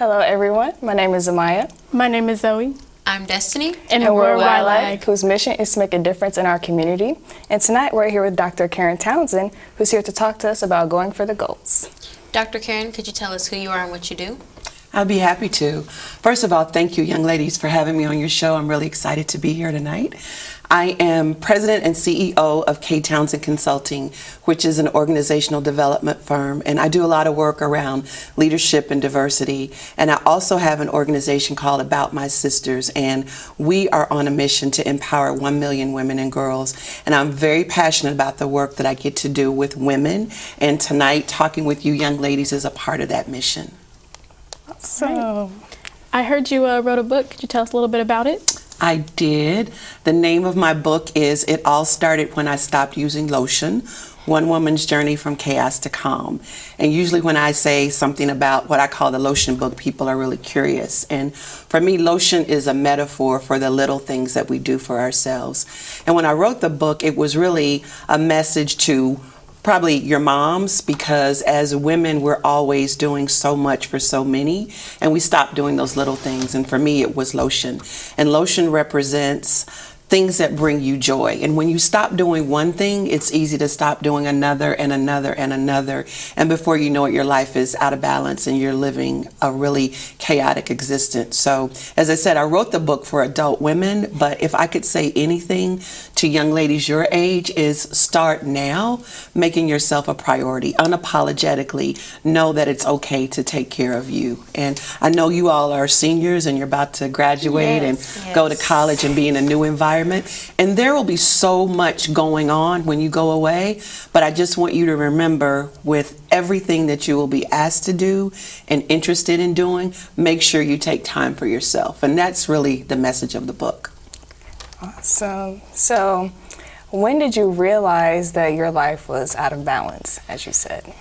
Hello everyone, my name is Amaya. My name is Zoe. I'm Destiny. And we're YLAG, whose mission is to make a difference in our community. And tonight we're here with Dr. Karen Townsend, who's here to talk to us about going for the goals. Dr. Karen, could you tell us who you are and what you do? I'd be happy to. First of all, thank you, young ladies, for having me on your show. I'm really excited to be here tonight. I am president and CEO of K. Townsend Consulting, which is an organizational development firm, and I do a lot of work around leadership and diversity. And I also have an organization called About My Sisters, and we are on a mission to empower 1 million women and girls. And I'm very passionate about the work that I get to do with women, and tonight talking with you young ladies is a part of that mission. So, I heard you wrote a book. Could you tell us a little bit about it? I did. The name of my book is It All Started When I Stopped Using Lotion, One Woman's Journey from Chaos to Calm. And usually when I say something about what I call the lotion book, people are really curious. And for me, lotion is a metaphor for the little things that we do for ourselves. And when I wrote the book, it was really a message to probably your moms, because as women, we're always doing so much for so many, and we stop doing those little things. And for me, it was lotion. And lotion represents things that bring you joy. And when you stop doing one thing, it's easy to stop doing another and another and another. And before you know it, your life is out of balance and you're living a really chaotic existence. So, as I said, I wrote the book for adult women, but if I could say anything to young ladies your age is start now making yourself a priority. Unapologetically know that it's okay to take care of you. And I know you all are seniors and you're about to graduate and go to college and be in a new environment. And there will be so much going on when you go away, but I just want you to remember, with everything that you will be asked to do and interested in doing, make sure you take time for yourself. And that's really the message of the book. Awesome. So, when did you realize that your life was out of balance, as you said?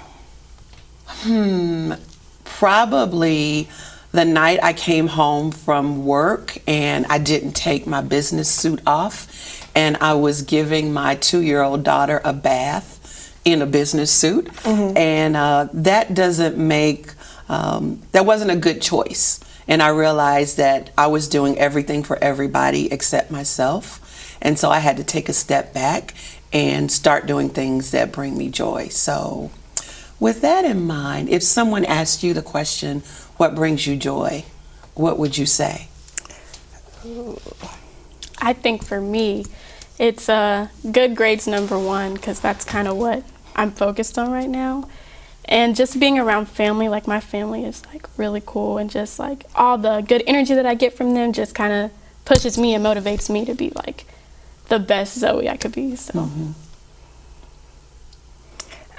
Probably the night I came home from work and I didn't take my business suit off, and I was giving my 2-year-old daughter a bath in a business suit. And that doesn't make, that wasn't a good choice. And I realized that I was doing everything for everybody except myself. And so I had to take a step back and start doing things that bring me joy. So with that in mind, if someone asked you the question, what brings you joy, what would you say? I think for me, it's good grades, #1, because that's kind of what I'm focused on right now. And just being around family, like my family is like really cool, and just like all the good energy that I get from them just kind of pushes me and motivates me to be like the best Zoe I could be. So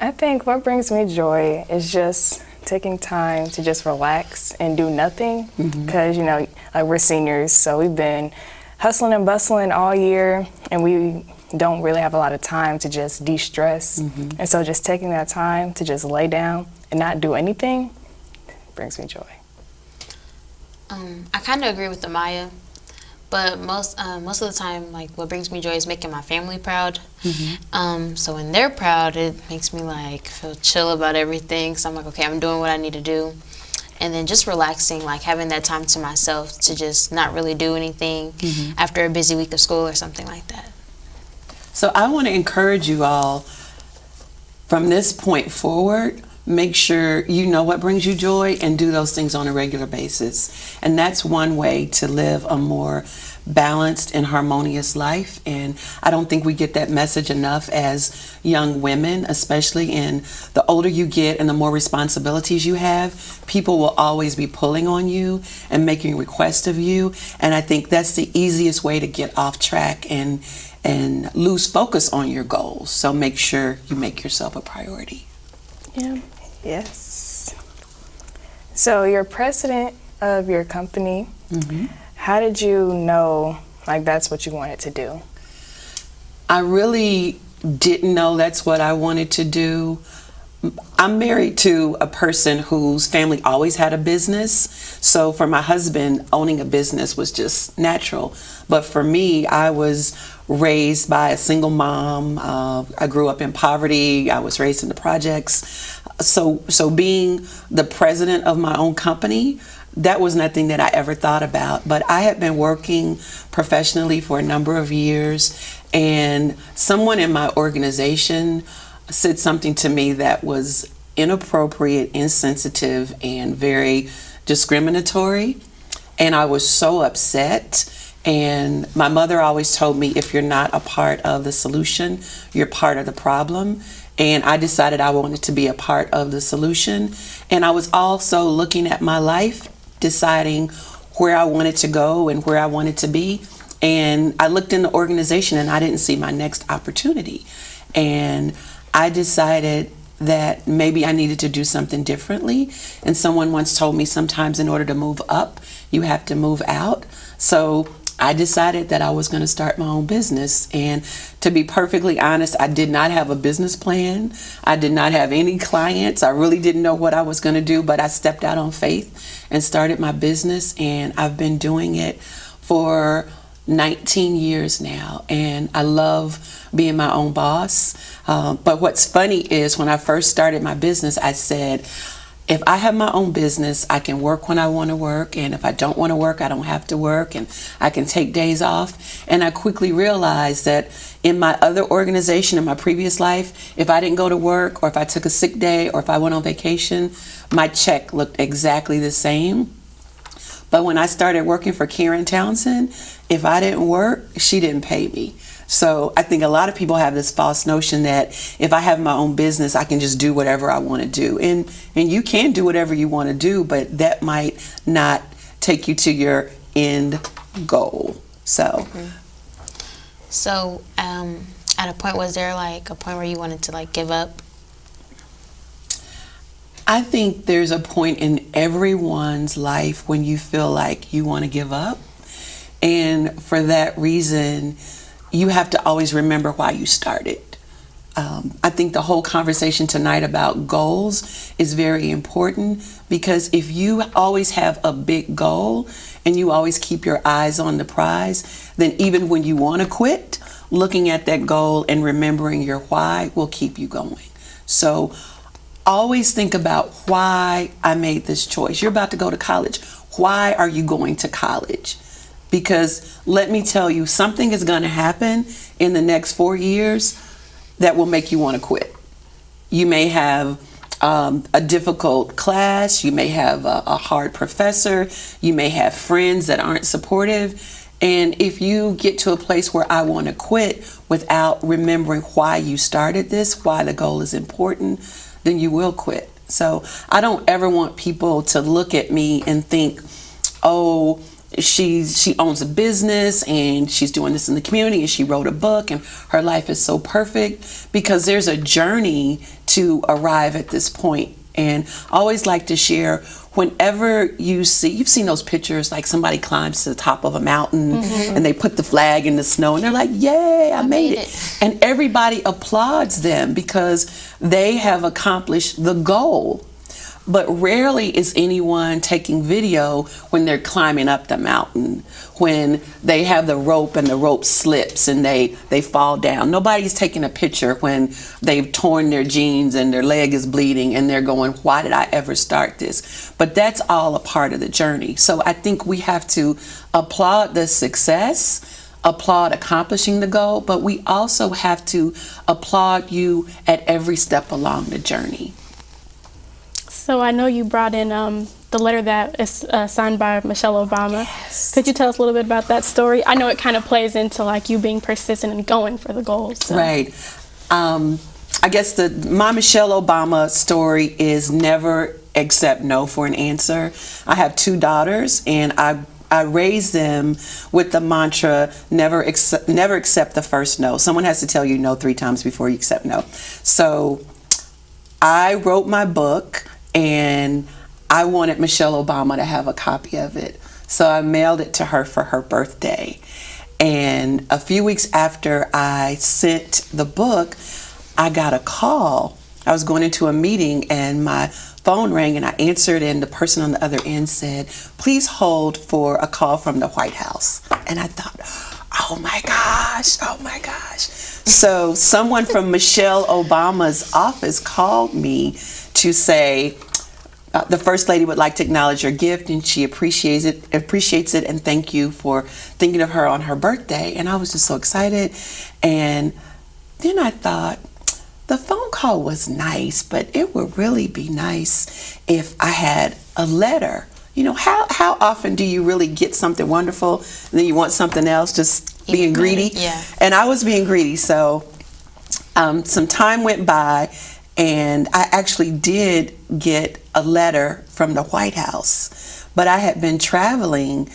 I think what brings me joy is just taking time to just relax and do nothing, because you know, like, we're seniors, so we've been hustling and bustling all year, and we don't really have a lot of time to just de-stress. And so just taking that time to just lay down and not do anything brings me joy. I kind of agree with Amaya, but most of the time, like, what brings me joy is making my family proud. So when they're proud, it makes me like feel chill about everything. So I'm like, okay, I'm doing what I need to do. And then just relaxing, like having that time to myself to just not really do anything after a busy week of school or something like that. So I want to encourage you all, from this point forward, make sure you know what brings you joy and do those things on a regular basis. And that's one way to live a more balanced and harmonious life. And I don't think we get that message enough as young women, especially. And the older you get and the more responsibilities you have, people will always be pulling on you and making requests of you. And I think that's the easiest way to get off track and lose focus on your goals. So make sure you make yourself a priority. yeah. Yes. So you're president of your company. How did you know, like, that's what you wanted to do? I really didn't know that's what I wanted to do I'm married to a person whose family always had a business. So for my husband, owning a business was just natural. But for me, I was raised by a single mom. I grew up in poverty. I was raised in the projects. So being the president of my own company, that was nothing that I ever thought about. But I had been working professionally for a number of years, and someone in my organization said something to me that was inappropriate, insensitive, and very discriminatory. And I was so upset. And my mother always told me, if you're not a part of the solution, you're part of the problem. And I decided I wanted to be a part of the solution. And I was also looking at my life, deciding where I wanted to go and where I wanted to be. And I looked in the organization and I didn't see my next opportunity. And I decided that maybe I needed to do something differently. And someone once told me sometimes in order to move up, you have to move out. So I decided that I was going to start my own business. And to be perfectly honest, I did not have a business plan. I did not have any clients. I really didn't know what I was going to do, but I stepped out on faith and started my business. And I've been doing it for 19 years now, and I love being my own boss. But what's funny is when I first started my business, I said, if I have my own business, I can work when I want to work, and if I don't want to work, I don't have to work, and I can take days off. And I quickly realized that in my other organization, in my previous life, if I didn't go to work, or if I took a sick day, or if I went on vacation, my check looked exactly the same. But when I started working for Karen Townsend, if I didn't work, she didn't pay me. So I think a lot of people have this false notion that if I have my own business, I can just do whatever I want to do. And you can do whatever you want to do, but that might not take you to your end goal. So, So, at a point, was there like a point where you wanted to like give up? I think there's a point in everyone's life when you feel like you want to give up. And for that reason, you have to always remember why you started. I think the whole conversation tonight about goals is very important, because if you always have a big goal and you always keep your eyes on the prize, then even when you want to quit, looking at that goal and remembering your why will keep you going. So always think about why I made this choice. You're about to go to college. Why are you going to college? Because let me tell you, something is going to happen in the next 4 years that will make you want to quit. You may have a difficult class. You may have a hard professor. You may have friends that aren't supportive. And if you get to a place where I want to quit without remembering why you started this, why the goal is important, then you will quit. So I don't ever want people to look at me and think, oh, she owns a business and she's doing this in the community and she wrote a book and her life is so perfect, because there's a journey to arrive at this point. And I always like to share, whenever you've seen those pictures, like somebody climbs to the top of a mountain and they put the flag in the snow and they're like, yay, I made it. And everybody applauds them because they have accomplished the goal. But rarely is anyone taking video when they're climbing up the mountain, when they have the rope and the rope slips and they fall down. Nobody's taking a picture when they've torn their jeans and their leg is bleeding and they're going, why did I ever start this? But that's all a part of the journey. So I think we have to applaud the success, applaud accomplishing the goal, but we also have to applaud you at every step along the journey. So I know you brought in the letter that is signed by Michelle Obama. Yes. Could you tell us a little bit about that story? I know it kind of plays into like you being persistent and going for the goals. So. Right. I guess my Michelle Obama story is never accept no for an answer. I have 2 daughters, and I raised them with the mantra, never accept the first no. Someone has to tell you no 3 times before you accept no. So I wrote my book, and I wanted Michelle Obama to have a copy of it. So I mailed it to her for her birthday. And a few weeks after I sent the book, I got a call I was going into a meeting and my phone rang and I answered, and the person on the other end said, "Please hold for a call from the White House." And I thought, oh my gosh. So someone from Michelle Obama's office called me to say, the First Lady would like to acknowledge your gift and she appreciates it, and thank you for thinking of her on her birthday. And I was just so excited. And then I thought, the phone call was nice, but it would really be nice if I had a letter. You know, how often do you really get something wonderful and then you want something else, just being greedy? Yeah. And I was being greedy. So some time went by and I actually did get a letter from the White House, but I had been traveling,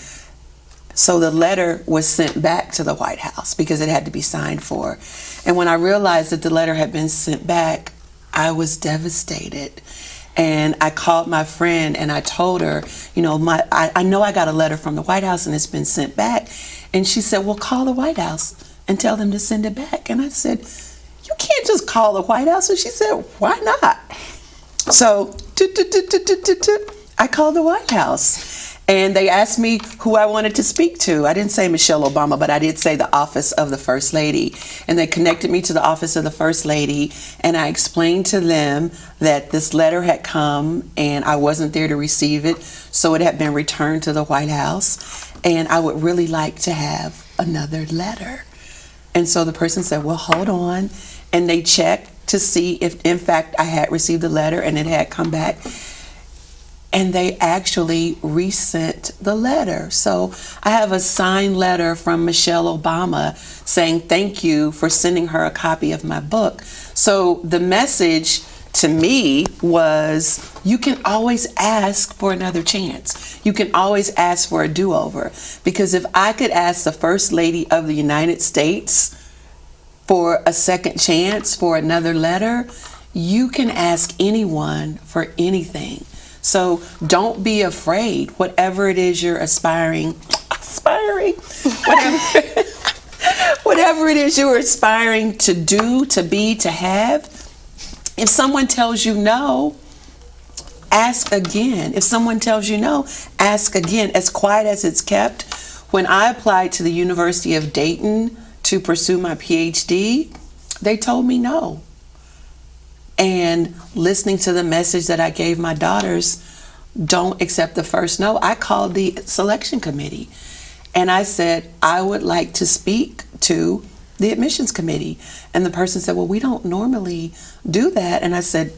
so the letter was sent back to the White House because it had to be signed for. And when I realized that the letter had been sent back, I was devastated. And I called my friend and I told her, you know, I know I got a letter from the White House and it's been sent back. And she said, well, call the White House and tell them to send it back. And I said, you can't just call the White House. And she said, why not? So I called the White House. And they asked me who I wanted to speak to. I didn't say Michelle Obama, but I did say the office of the First Lady. And they connected me to the office of the First Lady. And I explained to them that this letter had come and I wasn't there to receive it. So it had been returned to the White House. And I would really like to have another letter. And so the person said, well, hold on. And they checked to see if, in fact, I had received the letter and it had come back. And they actually resent the letter. So I have a signed letter from Michelle Obama saying thank you for sending her a copy of my book. So the message to me was, you can always ask for another chance. You can always ask for a do-over. Because if I could ask the First Lady of the United States for a second chance for another letter, you can ask anyone for anything. So don't be afraid. Whatever it is you're whatever it is you're aspiring to do, to be, to have, if someone tells you no, ask again. If someone tells you no, ask again. As quiet as it's kept, when I applied to the University of Dayton to pursue my PhD, they told me no. And listening to the message that I gave my daughters, don't accept the first no, I called the selection committee and I said, I would like to speak to the admissions committee. And the person said, well, we don't normally do that. And I said,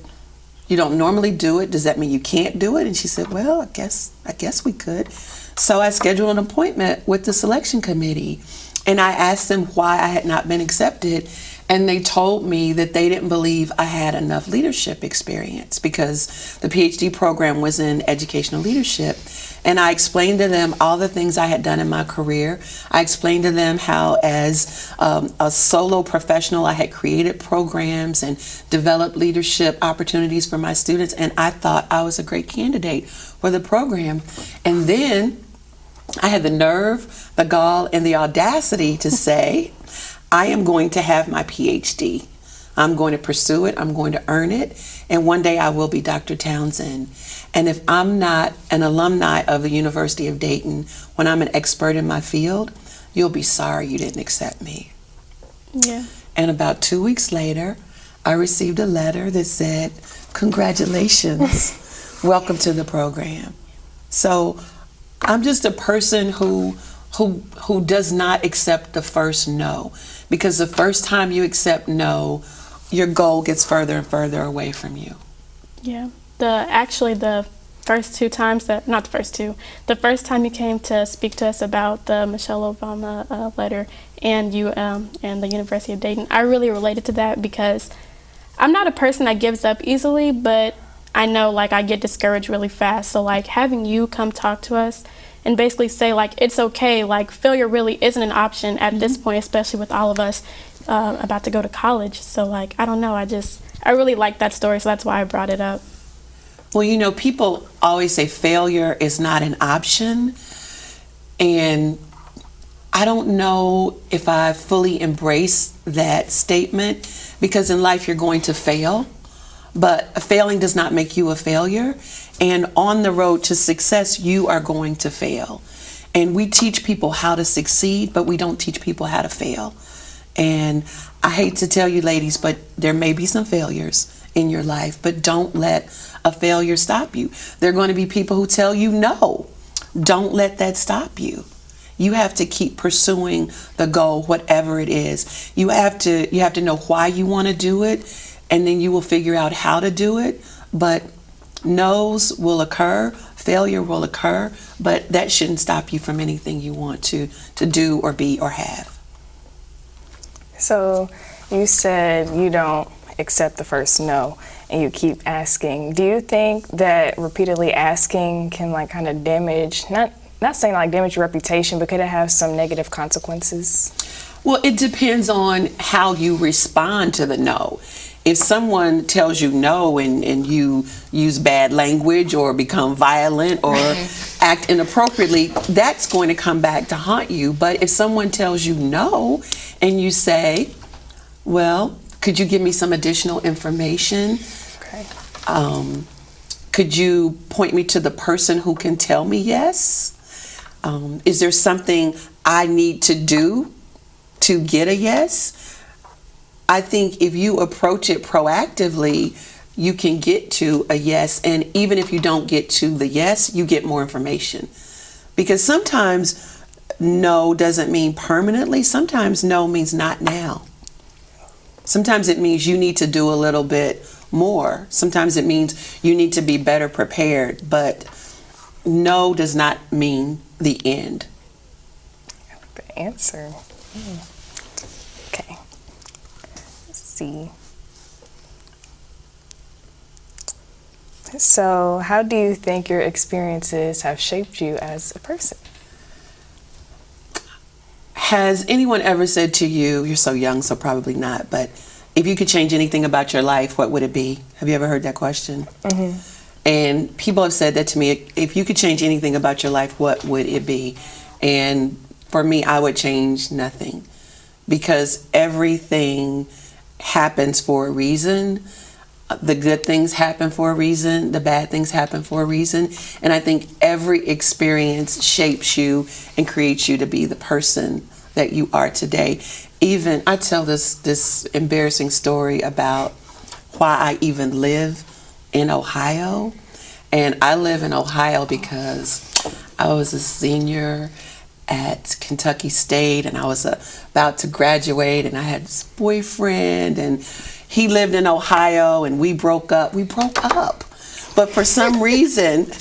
you don't normally do it? Does that mean you can't do it? And she said, well, I guess we could. So I scheduled an appointment with the selection committee and I asked them why I had not been accepted. And they told me that they didn't believe I had enough leadership experience because the PhD program was in educational leadership. And I explained to them all the things I had done in my career. I explained to them how, as a solo professional, I had created programs and developed leadership opportunities for my students. And I thought I was a great candidate for the program. And then I had the nerve, the gall, and the audacity to say, I am going to have my PhD. I'm going to pursue it. I'm going to earn it. And one day I will be Dr. Townsend. And if I'm not an alumni of the University of Dayton, when I'm an expert in my field, you'll be sorry you didn't accept me. Yeah. And about 2 weeks later, I received a letter that said, congratulations, welcome to the program. So I'm just a person who does not accept the first no, because the first time you accept no, your goal gets further and further away from you. Yeah. The first time you came to speak to us about the Michelle Obama letter and you and the University of Dayton, I really related to that because I'm not a person that gives up easily, but I know like I get discouraged really fast. So like having you come talk to us and basically say like it's okay, like failure really isn't an option at this point, especially with all of us about to go to college. So like I don't know, I really like that story, so that's why I brought it up. Well, you know, people always say failure is not an option, and I don't know if I fully embrace that statement, because in life you're going to fail. but failing does not make you a failure. And on the road to success, you are going to fail. And we teach people how to succeed, but we don't teach people how to fail. And I hate to tell you, ladies, but there may be some failures in your life, but don't let a failure stop you. There are going to be people who tell you no. Don't let that stop you. You have to keep pursuing the goal, whatever it is. You have to know why you want to do it, and then you will figure out how to do it. But no's will occur, failure will occur, but that shouldn't stop you from anything you want to do or be or have. So you said you don't accept the first no and you keep asking. Do you think that repeatedly asking can like kind of damage, not saying like damage your reputation, but could it have some negative consequences? Well, it depends on how you respond to the no. If someone tells you no and you use bad language or become violent or act inappropriately, that's going to come back to haunt you. But if someone tells you no and you say, well, could you give me some additional information? Okay. Could you point me to the person who can tell me yes? Is there something I need to do to get a yes? I think if you approach it proactively, you can get to a yes. And even if you don't get to the yes, you get more information. Because sometimes no doesn't mean permanently. Sometimes no means not now. Sometimes it means you need to do a little bit more. Sometimes it means you need to be better prepared. But no does not mean the end. The answer. Okay. Let's see. So, how do you think your experiences have shaped you as a person? Has anyone ever said to you, you're so young, so probably not, but if you could change anything about your life, what would it be? Have you ever heard that question? Mm-hmm. And people have said that to me, if you could change anything about your life, what would it be? And for me, I would change nothing, because everything happens for a reason. The good things happen for a reason. The bad things happen for a reason. And I think every experience shapes you and creates you to be the person that you are today. Even, I tell this embarrassing story about why I even live in Ohio. And I live in Ohio because I was a senior at Kentucky State, and I was about to graduate, and I had this boyfriend, and he lived in Ohio, and we broke up. But for some reason,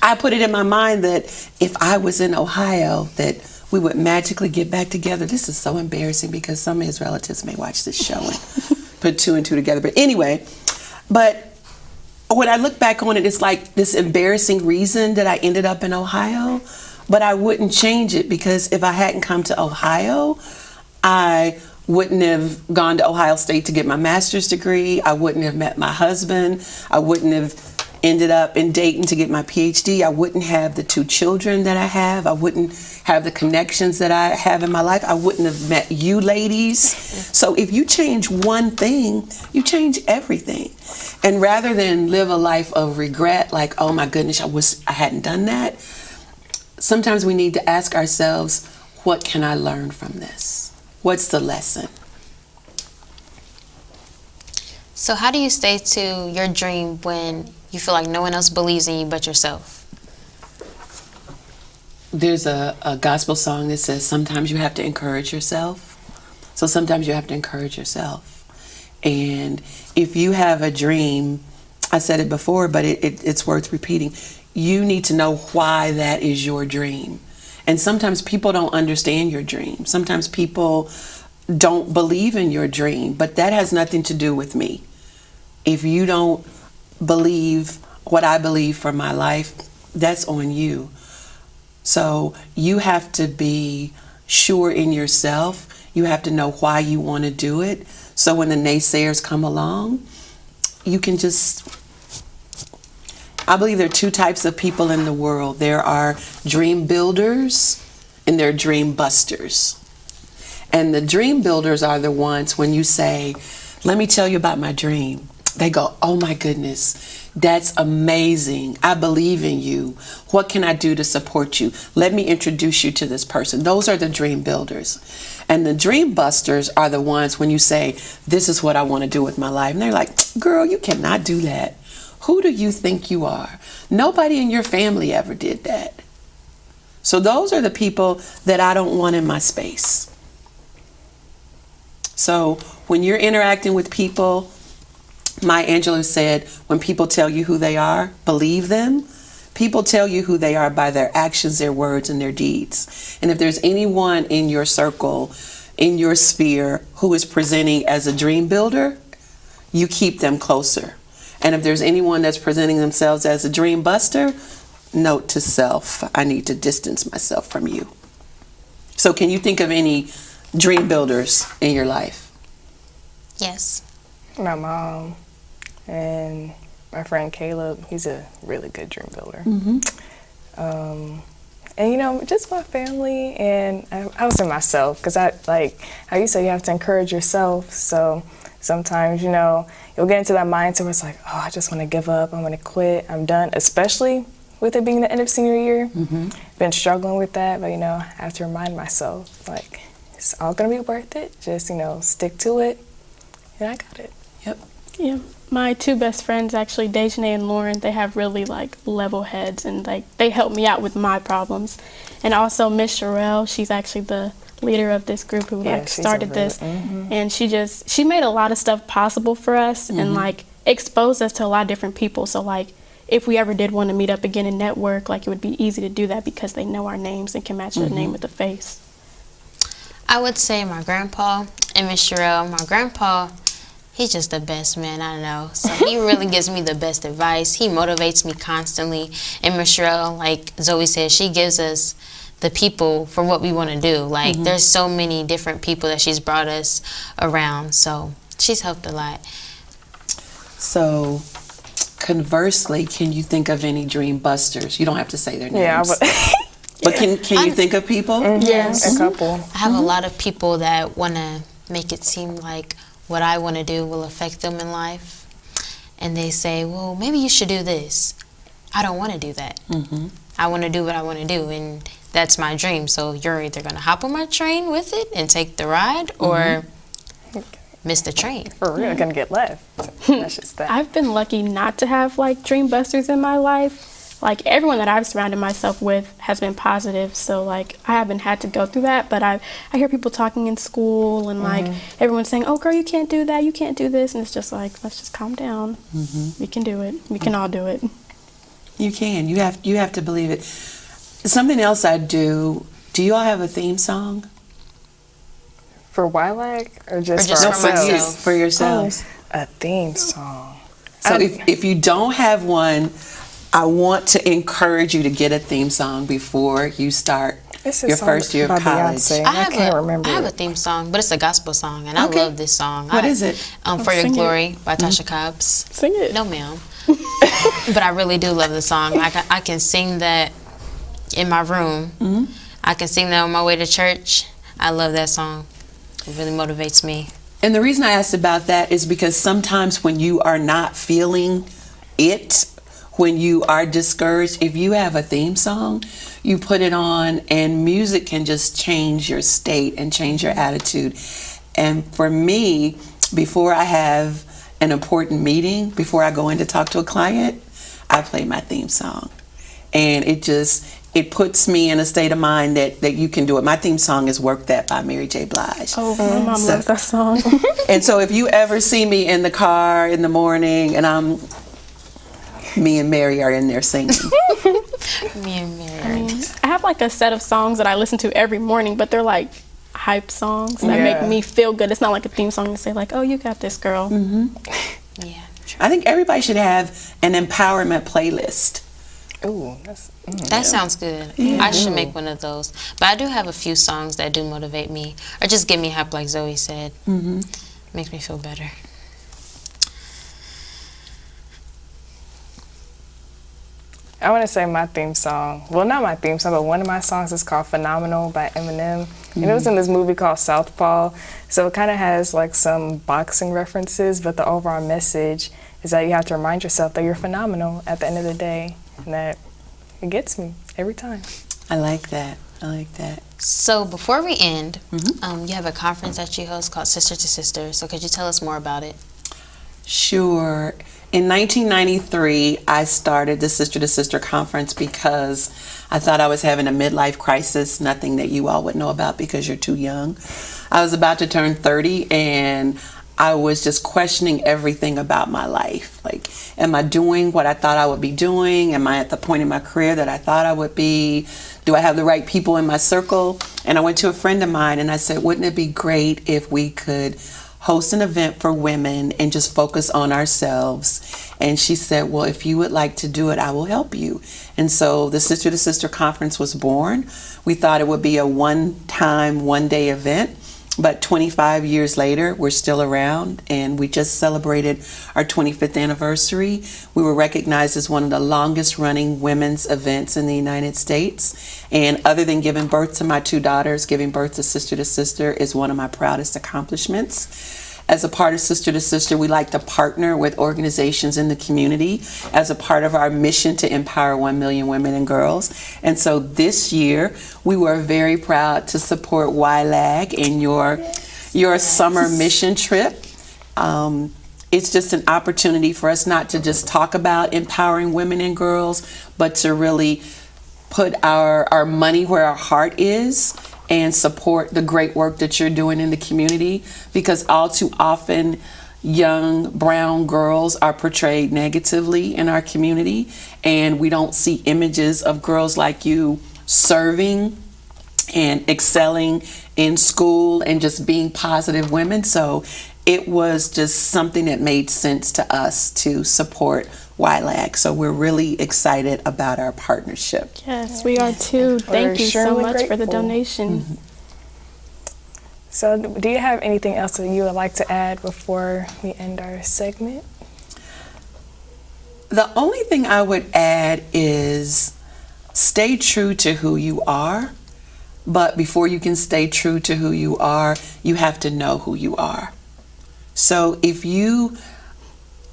I put it in my mind that if I was in Ohio, that we would magically get back together. This is so embarrassing because some of his relatives may watch this show and put two and two together. But anyway, when I look back on it, it's like this embarrassing reason that I ended up in Ohio. But I wouldn't change it, because if I hadn't come to Ohio, I wouldn't have gone to Ohio State to get my master's degree. I wouldn't have met my husband. I wouldn't have ended up in Dayton to get my PhD. I wouldn't have the 2 children that I have. I wouldn't have the connections that I have in my life. I wouldn't have met you ladies. So if you change one thing, you change everything. And rather than live a life of regret, like, oh my goodness, I hadn't done that, sometimes we need to ask ourselves, what can I learn from this? What's the lesson? So how do you stay to your dream when you feel like no one else believes in you but yourself? There's a gospel song that says, sometimes you have to encourage yourself. So sometimes you have to encourage yourself. And if you have a dream, I said it before, but it's worth repeating. You need to know why that is your dream. And sometimes people don't understand your dream. Sometimes people don't believe in your dream, but that has nothing to do with me. If you don't believe what I believe for my life, that's on you. So you have to be sure in yourself. You have to know why you want to do it. So when the naysayers come along, you can just... I believe there are 2 types of people in the world. There are dream builders and there are dream busters. And the dream builders are the ones when you say, let me tell you about my dream. they go, oh my goodness, that's amazing. I believe in you. What can I do to support you? Let me introduce you to this person. Those are the dream builders. And the dream busters are the ones when you say, this is what I want to do with my life. And they're like, girl, you cannot do that. Who do you think you are? Nobody in your family ever did that. So those are the people that I don't want in my space. So when you're interacting with people, Maya Angelou said, when people tell you who they are, believe them. People tell you who they are by their actions, their words, and their deeds. And if there's anyone in your circle, in your sphere, who is presenting as a dream builder, you keep them closer. And if there's anyone that's presenting themselves as a dream buster, note to self, I need to distance myself from you. So can you think of any dream builders in your life? Yes. My mom and my friend Caleb, he's a really good dream builder. And you know, just my family, and I would say myself, because how you say, you have to encourage yourself. So sometimes, you know, you'll get into that mindset where it's like, oh, I just want to give up, I'm going to quit, I'm done, especially with it being the end of senior year. Been struggling with that, but you know, I have to remind myself, like, it's all going to be worth it. Just, you know, stick to it, and I got it. Yep. Yeah. My two best friends, actually, Dejanay and Lauren, they have really like level heads, and like they help me out with my problems. And also Miss Sherelle, she's actually the leader of this group who like started this, and she made a lot of stuff possible for us, and like exposed us to a lot of different people. So like if we ever did want to meet up again and network, like it would be easy to do that because they know our names and can match the name with the face. I would say my grandpa and Miss Sherelle. My grandpa, he's just the best man I know. So he really gives me the best advice. He motivates me constantly. And Miss Sherelle, like Zoe said, she gives us the people for what we want to do. Like there's so many different people that she's brought us around. So she's helped a lot. So conversely, can you think of any dream busters? You don't have to say their names. But can you think of people? Yes. A couple. I have a lot of people that want to make it seem like what I want to do will affect them in life. And they say, well, maybe you should do this. I don't want to do that. I want to do what I want to do, and that's my dream. So you're either going to hop on my train with it and take the ride, or miss the train. For real, gonna get left. That's just that. I've been lucky not to have like dream busters in my life. Like everyone that I've surrounded myself with has been positive, so like I haven't had to go through that. But I hear people talking in school, and like everyone's saying, "Oh, girl, you can't do that. You can't do this," and it's just like, let's just calm down. We can do it. We can all do it. You can. You have to believe it. Something else I do. Do you all have a theme song? For YLAG or just, just for for ourselves? myself. For yourselves. A theme song. So if you don't have one, I want to encourage you to get a theme song before you start your first year of college. Beyonce. I can't remember. I have a theme song, but it's a gospel song, and Okay. I love this song. What is it? For Your sing it. Glory by Tasha Cobbs. Sing it. No, ma'am. But I really do love the song. I can sing that in my room. I can sing that on my way to church. I love that song. It really motivates me. And the reason I asked about that is because sometimes when you are not feeling it, when you are discouraged, if you have a theme song, you put it on, and music can just change your state and change your attitude. And for me, before I have an important meeting, before I go in to talk to a client, I play my theme song. And it puts me in a state of mind that you can do it. My theme song is Work That by Mary J. Blige. Oh, my mom loves that song. And so if you ever see me in the car in the morning and me and Mary are in there singing. Me and Mary. I have like a set of songs that I listen to every morning, but they're like hype songs that make me feel good. It's not like a theme song to say like, oh, you got this, girl. Yeah. I think everybody should have an empowerment playlist. Ooh, That sounds good. I should make one of those. But I do have a few songs that do motivate me, or just give me hype, like Zoe said. Makes me feel better. I want to say my theme song. Well, not my theme song, but one of my songs is called "Phenomenal" by Eminem, and it was in this movie called Southpaw. So it kind of has like some boxing references, but the overall message is that you have to remind yourself that you're phenomenal at the end of the day, and that it gets me every time. I like that. I like that. So before we end, you have a conference that you host called Sister to Sister. So could you tell us more about it? Sure. In 1993, I started the Sister to Sister Conference because I thought I was having a midlife crisis, nothing that you all would know about because you're too young. I was about to turn 30 and I was just questioning everything about my life. Like, am I doing what I thought I would be doing? Am I at the point in my career that I thought I would be? Do I have the right people in my circle? And I went to a friend of mine and I said, wouldn't it be great if we could host an event for women and just focus on ourselves? And she said, well, if you would like to do it, I will help you. And so the Sister to Sister Conference was born. We thought it would be a one-time, one-day event. But 25 years later, we're still around, and we just celebrated our 25th anniversary. We were recognized as one of the longest running women's events in the United States. And other than giving birth to my two daughters, giving birth to Sister is one of my proudest accomplishments. As a part of Sister to Sister, we like to partner with organizations in the community as a part of our mission to empower 1 million women and girls. And so this year, we were very proud to support YLAG in your summer mission trip. It's just an opportunity for us not to just talk about empowering women and girls, but to really put our money where our heart is and support the great work that you're doing in the community, because all too often young brown girls are portrayed negatively in our community, and we don't see images of girls like you serving and excelling in school and just being positive women. So it was just something that made sense to us to support YLAG. So we're really excited about our partnership. Yes, we are too. Thank you so surely much for the grateful. donation. So do you have anything else that you would like to add before we end our segment? The only thing I would add is stay true to who you are. But before you can stay true to who you are, you have to know who you are. So if you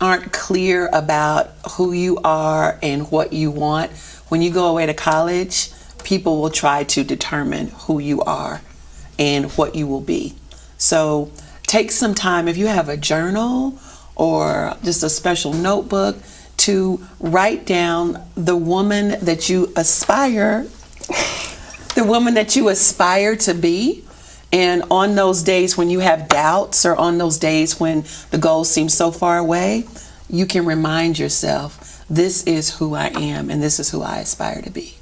aren't clear about who you are and what you want, when you go away to college, people will try to determine who you are and what you will be. So take some time, if you have a journal or just a special notebook, to write down the woman that you aspire to be. And on those days when you have doubts, or on those days when the goal seems so far away, you can remind yourself, this is who I am and this is who I aspire to be.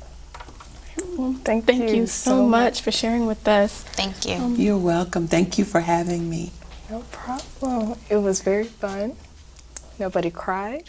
Well, thank you so much for sharing with us. Thank you. You're welcome. Thank you for having me. No problem. It was very fun. Nobody cried.